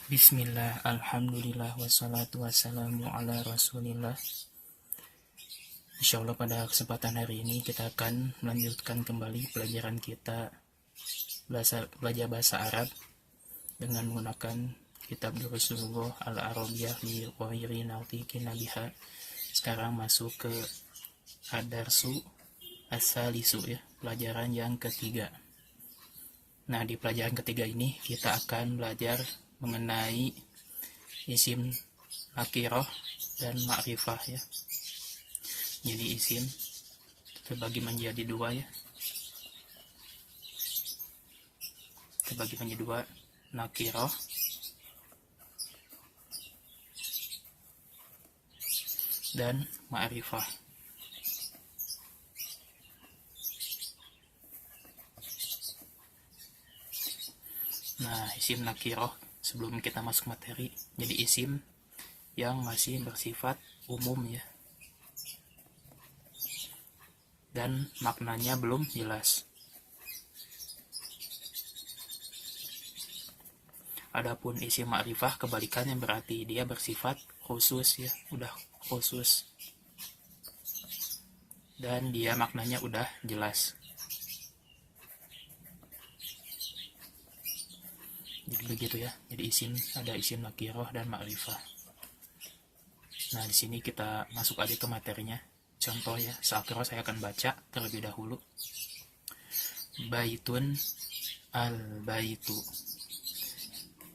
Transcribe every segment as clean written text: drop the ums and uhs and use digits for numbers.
Bismillah, alhamdulillah, wassalatu wassalamu ala rasulillah. Insya Allah pada kesempatan hari ini kita akan melanjutkan kembali pelajaran kita belajar bahasa Arab dengan menggunakan kitab Rasulullah Al-Arabiyah bi Wahiri Nautiki Nabiha. Sekarang masuk ke Ad-Darsu As-Salisu, ya, pelajaran yang ketiga. Nah, di pelajaran ketiga ini kita akan belajar mengenai isim nakiroh dan ma'rifah, ya. Jadi isim terbagi menjadi dua, ya. Terbagi menjadi dua, nakiroh dan ma'rifah. Nah, isim nakiroh, sebelum kita masuk materi, jadi isim yang masih bersifat umum, ya, dan maknanya belum jelas. Adapun isim ma'rifah kebalikannya, berarti dia bersifat khusus, ya, udah khusus dan dia maknanya udah jelas. Jadi begitu, ya. Jadi isim ada isim nakiroh dan ma'rifah. Nah, di sini kita masuk aja ke materinya. Contoh, ya, seakhirnya saya akan baca terlebih dahulu. Baitun al-baitu,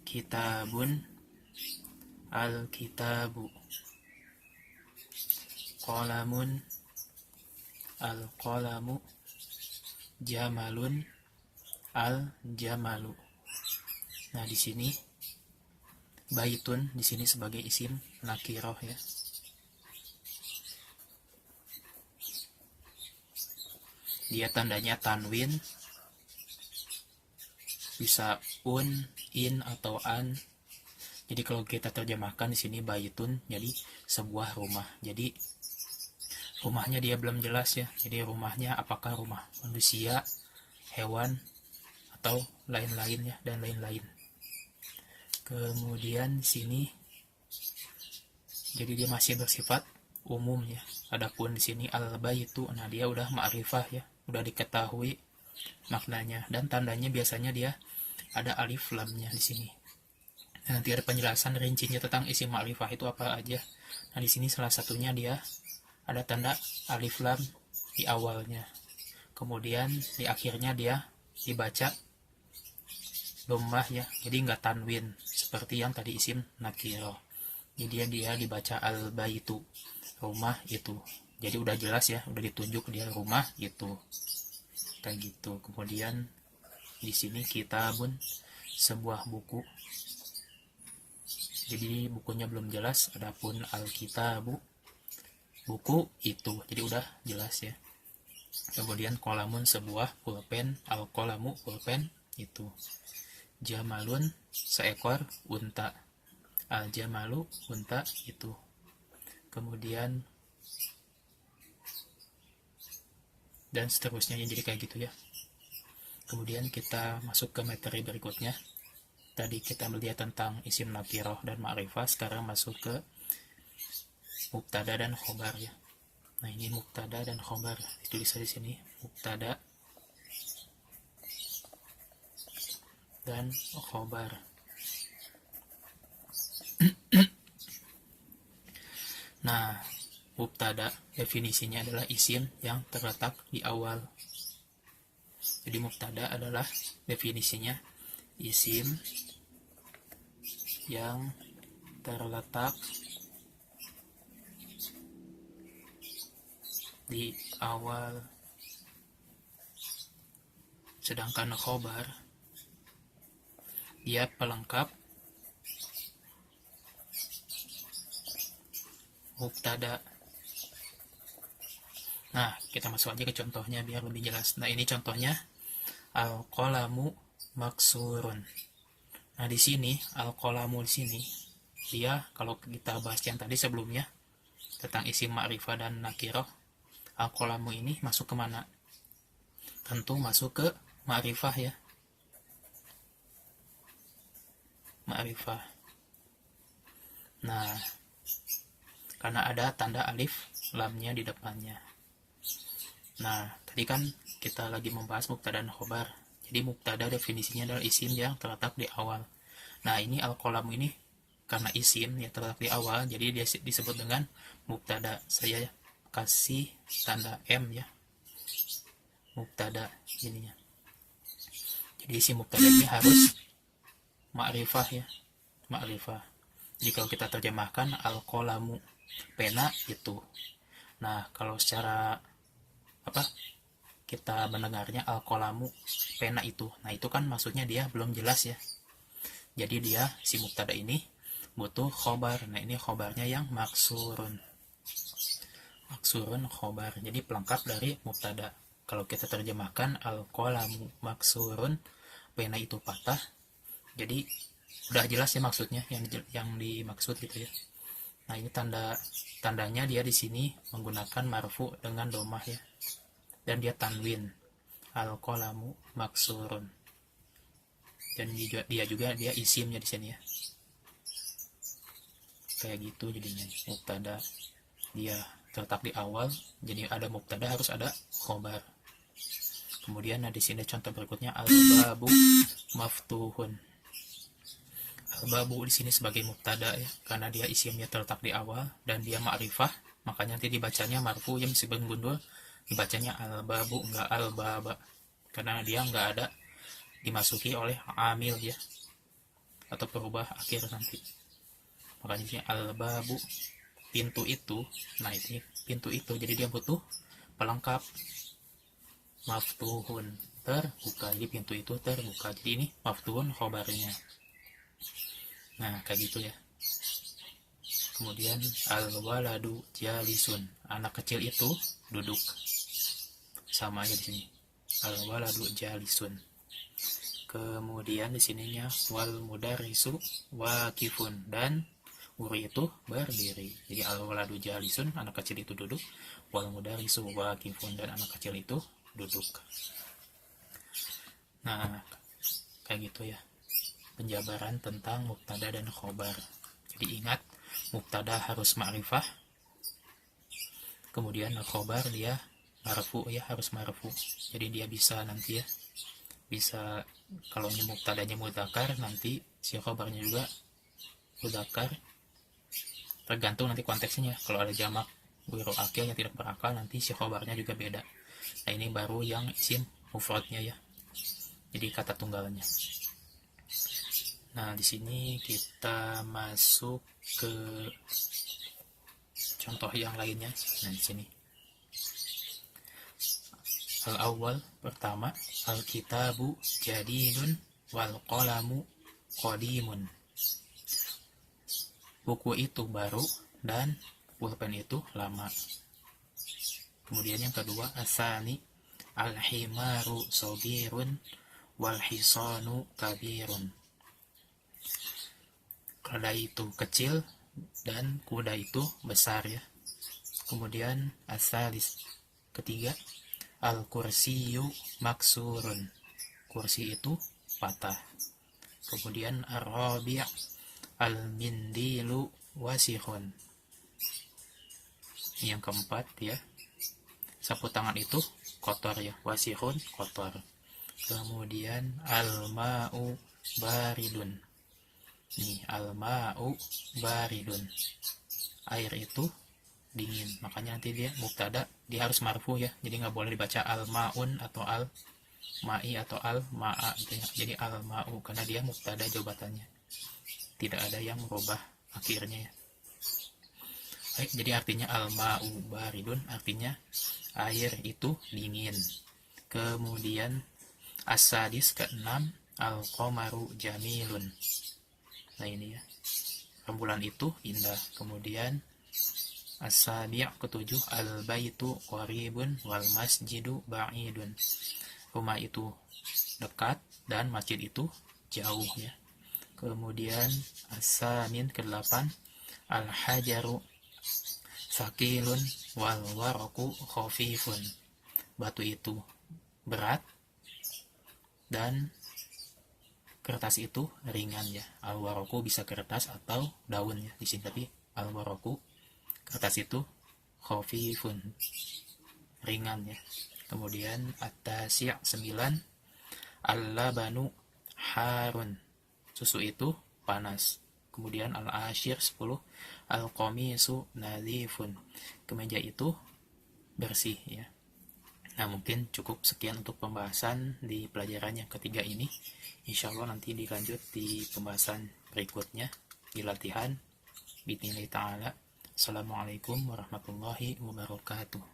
kitabun al-kitabu, qalamun al-qalamu, jamalun al-jamalu. Nah, di sini baitun di sini sebagai isim nakiroh, ya. Dia tandanya tanwin, bisa in atau an. Jadi kalau kita terjemahkan di sini baitun jadi sebuah rumah. Jadi rumahnya dia belum jelas, ya. Jadi rumahnya apakah rumah manusia, hewan, atau lain-lain, ya, dan lain-lain. Kemudian di sini jadi dia masih bersifat umum, ya. Adapun di sini al-baitu, nah dia udah ma'rifah, ya, udah diketahui maknanya, dan tandanya biasanya dia ada alif lamnya di sini. Nah, nanti ada penjelasan rincinya tentang isim ma'rifah itu apa aja. Nah, di sini salah satunya dia ada tanda alif lam di awalnya. Kemudian di akhirnya dia dibaca dhammah, ya. Jadi nggak tanwin seperti yang tadi isim nakiro. Jadi dia dibaca al-baitu, rumah itu. Jadi udah jelas, ya, udah ditunjuk dia rumah itu. Kayak gitu. Kemudian di sini kitabun, sebuah buku. Jadi bukunya belum jelas. Adapun al-kitabu, buku itu. Jadi udah jelas, ya. Kemudian qalamun, sebuah pulpen, al-qalamu, pulpen itu. Jamalun, seekor unta, al-jamalu, unta itu. Kemudian dan seterusnya, jadi kayak gitu, ya. Kemudian kita masuk ke materi berikutnya. Tadi kita melihat tentang isim nakiroh dan ma'rifah, sekarang masuk ke mubtada dan khobar, ya. Nah, ini mubtada dan khobar, ditulis di sini mubtada dan khobar. Nah, mubtada definisinya adalah isim yang terletak di awal. Jadi mubtada adalah definisinya isim yang terletak di awal. Sedangkan khobar dia pelengkap mubtada. Nah, kita masuk aja ke contohnya biar lebih jelas. Nah, ini contohnya al-qalamu maksurun. Nah, di sini al-qalamu di sini dia, kalau kita bahas yang tadi sebelumnya tentang isim ma'rifah dan nakiroh, al-qalamu ini masuk ke mana? Tentu masuk ke ma'rifah, ya. Ma'rifah. Nah, karena ada tanda alif lamnya di depannya. Nah, tadi kan kita lagi membahas mubtada dan khobar. Jadi mubtada definisinya adalah isim yang terletak di awal. Nah, ini al-qalam ini karena isim ya terletak di awal, jadi dia disebut dengan mubtada. Saya kasih tanda M ya, mubtada ininya. Jadi isim mubtada ini harus ma'rifah ya, ma'rifah. Jadi kalau kita terjemahkan al-qalamu, pena itu. Nah, kalau secara kita mendengarnya al-qalamu, pena itu. Nah, itu kan maksudnya dia belum jelas ya. Jadi dia si mubtada ini butuh khobar. Nah, ini khobarnya yang maksurun. Maksurun khobar. Jadi pelengkap dari mubtada. Kalau kita terjemahkan al-qalamu maksurun, pena itu patah. Jadi udah jelas ya maksudnya yang dimaksud gitu ya. Nah, ini tandanya dia di sini menggunakan marfu dengan domah ya. Dan dia tanwin. Al-qalamu maksurun. Dan dia juga isimnya di sini ya. Kayak gitu jadinya. Mubtada dia terletak di awal, jadi ada mubtada harus ada khobar. Kemudian di sini contoh berikutnya al-babu maftuhun. Al-babu di sini sebagai mubtada ya, karena dia isimnya terletak di awal dan dia ma'rifah, makanya nanti dibacanya marfu yang disebut gundul, dibacanya al-babu enggak al-baba, karena dia enggak ada dimasuki oleh amil ya, atau perubah akhir nanti. Makanya sini al-babu, pintu itu. Nah, ini pintu itu, jadi dia butuh pelengkap. Maftuhun, terbuka. Jadi pintu itu terbuka. Jadi ini maftuhun khobarnya. Nah, kayak gitu ya. Kemudian al-waladu jalisun, anak kecil itu duduk. Sama aja di sini. Al-waladu jalisun. Kemudian di sininya wal mudarisu wakifun, dan guru itu berdiri. Jadi al-waladu jalisun, anak kecil itu duduk. Wal mudarisu wakifun, dan anak kecil itu duduk. Nah, kayak gitu ya penjabaran tentang mubtada dan khobar. Jadi ingat, mubtada harus ma'rifah, kemudian khobar dia marfu ya, harus marfu. Jadi dia bisa nanti ya, bisa kalau mubtadanya mudzakkar, nanti si khobarnya juga mudzakkar, tergantung nanti konteksnya. Kalau ada jamak ghairu akil yang tidak berakal, nanti si khobarnya juga beda. Nah, ini baru yang isim mufradnya ya, jadi kata tunggalnya. Nah, di sini kita masuk ke contoh yang lainnya. Nah, di sini al-awwal pertama, al-kitabu jadidun wal qalamu qadimun. Buku itu baru dan pulpen itu lama. Kemudian yang kedua, asani al-himaru sogirun wal hisanu kabirun. Kuda itu kecil dan kuda itu besar ya. Kemudian asalis ketiga, al-kursiyu maksurun, kursi itu patah. Kemudian ar-rabi' al-mindilu wasihun. Yang keempat ya, sapu tangan itu kotor ya, wasihun kotor. Kemudian al-ma'u baridun. Nih, al-ma'u baridun, air itu dingin. Makanya nanti dia mubtada, dia harus marfu ya, jadi nggak boleh dibaca al-ma'un atau al-ma'i atau al-ma'a gitu ya. Jadi al-ma'u karena dia mubtada jawabannya, tidak ada yang merubah akhirnya ya. Jadi artinya al-ma'u baridun artinya air itu dingin. Kemudian as-sadis ke-6, al-qamaru jamilun. Nah, ini ya, rembulan itu indah. Kemudian as-sabi' ke-7, al-baitu qaribun wal masjidu ba'idun. Rumah itu dekat dan masjid itu jauh ya. Kemudian as-samin ke-8, al-hajaru sakilun wal waraku khafifun. Batu itu berat dan kertas itu ringan ya. Al-waraku bisa kertas atau daun ya di sini, tapi al-waraku kertas itu khafifun, ringan ya. Kemudian at-tasi' 9, al-labanu harun, susu itu panas. Kemudian al-ashir 10, al-qamisu nadhifun, kemeja itu bersih ya. Nah, mungkin cukup sekian untuk pembahasan di pelajaran yang ketiga ini. Insya Allah nanti dilanjut di pembahasan berikutnya, di latihan. Bismillah ta'ala. Assalamualaikum warahmatullahi wabarakatuh.